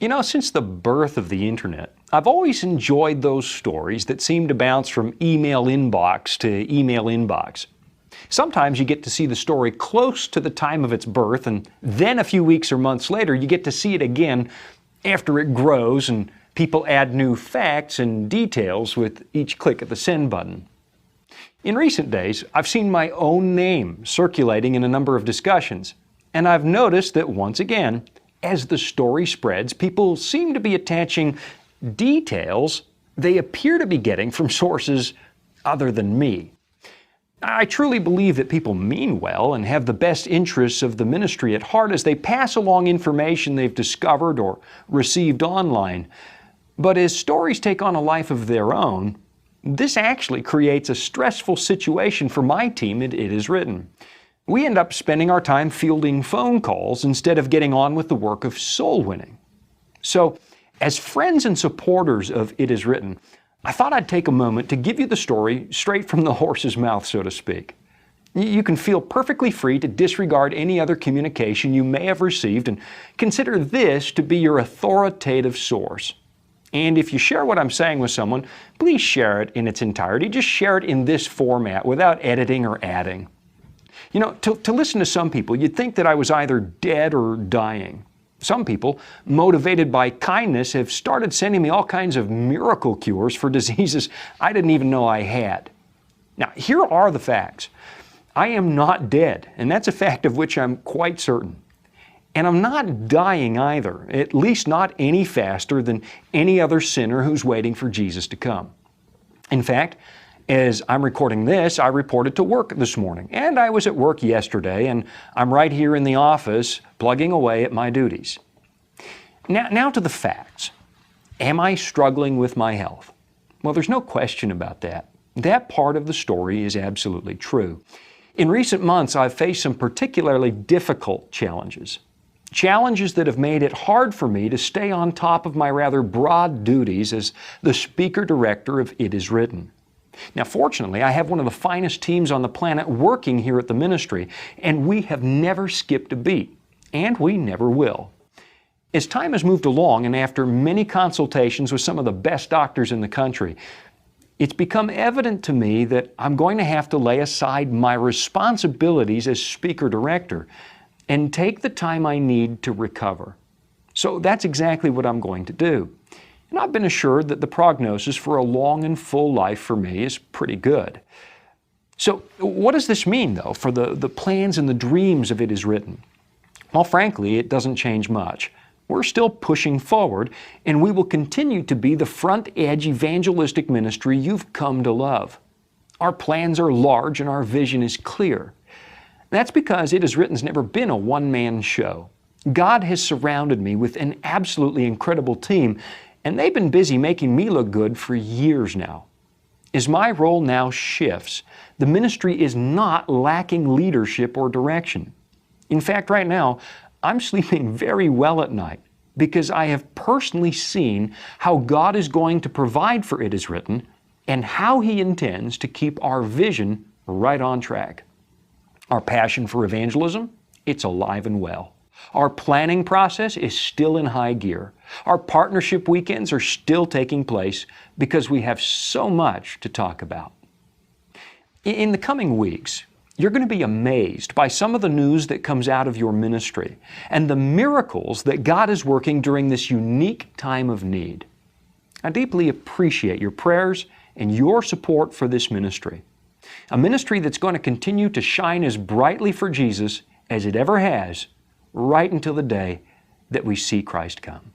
You know, since the birth of the internet, I've always enjoyed those stories that seem to bounce from email inbox to email inbox. Sometimes you get to see the story close to the time of its birth, and then a few weeks or months later you get to see it again after it grows and people add new facts and details with each click of the send button. In recent days, I've seen my own name circulating in a number of discussions, and I've noticed that once again, as the story spreads, people seem to be attaching details they appear to be getting from sources other than me. I truly believe that people mean well and have the best interests of the ministry at heart as they pass along information they've discovered or received online. But as stories take on a life of their own, this actually creates a stressful situation for my team at It Is Written. We end up spending our time fielding phone calls instead of getting on with the work of soul winning. So, as friends and supporters of It Is Written, I thought I'd take a moment to give you the story straight from the horse's mouth, so to speak. You can feel perfectly free to disregard any other communication you may have received and consider this to be your authoritative source. And if you share what I'm saying with someone, please share it in its entirety. Just share it in this format without editing or adding. You know, to listen to some people, you'd think that I was either dead or dying. Some people, motivated by kindness, have started sending me all kinds of miracle cures for diseases I didn't even know I had. Now, here are the facts. I am not dead, and that's a fact of which I'm quite certain. And I'm not dying either, at least not any faster than any other sinner who's waiting for Jesus to come. In fact, as I'm recording this, I reported to work this morning, and I was at work yesterday, and I'm right here in the office plugging away at my duties. Now to the facts. Am I struggling with my health? Well, there's no question about that. That part of the story is absolutely true. In recent months, I've faced some particularly difficult challenges. Challenges that have made it hard for me to stay on top of my rather broad duties as the speaker-director of It Is Written. Now, fortunately, I have one of the finest teams on the planet working here at the ministry, and we have never skipped a beat, and we never will. As time has moved along, and after many consultations with some of the best doctors in the country, it's become evident to me that I'm going to have to lay aside my responsibilities as speaker-director and take the time I need to recover. So that's exactly what I'm going to do. And I've been assured that the prognosis for a long and full life for me is pretty good. So what does this mean, though, for the plans and the dreams of It Is Written? Well, frankly, it doesn't change much. We're still pushing forward, and we will continue to be the front-edge evangelistic ministry you've come to love. Our plans are large and our vision is clear. That's because It Is Written's never been a one-man show. God has surrounded me with an absolutely incredible team, and they've been busy making me look good for years now. As my role now shifts, the ministry is not lacking leadership or direction. In fact, right now, I'm sleeping very well at night because I have personally seen how God is going to provide for It Is Written and how He intends to keep our vision right on track. Our passion for evangelism, it's alive and well. Our planning process is still in high gear. Our partnership weekends are still taking place because we have so much to talk about. In the coming weeks, you're going to be amazed by some of the news that comes out of your ministry and the miracles that God is working during this unique time of need. I deeply appreciate your prayers and your support for this ministry, a ministry that's going to continue to shine as brightly for Jesus as it ever has, right until the day that we see Christ come.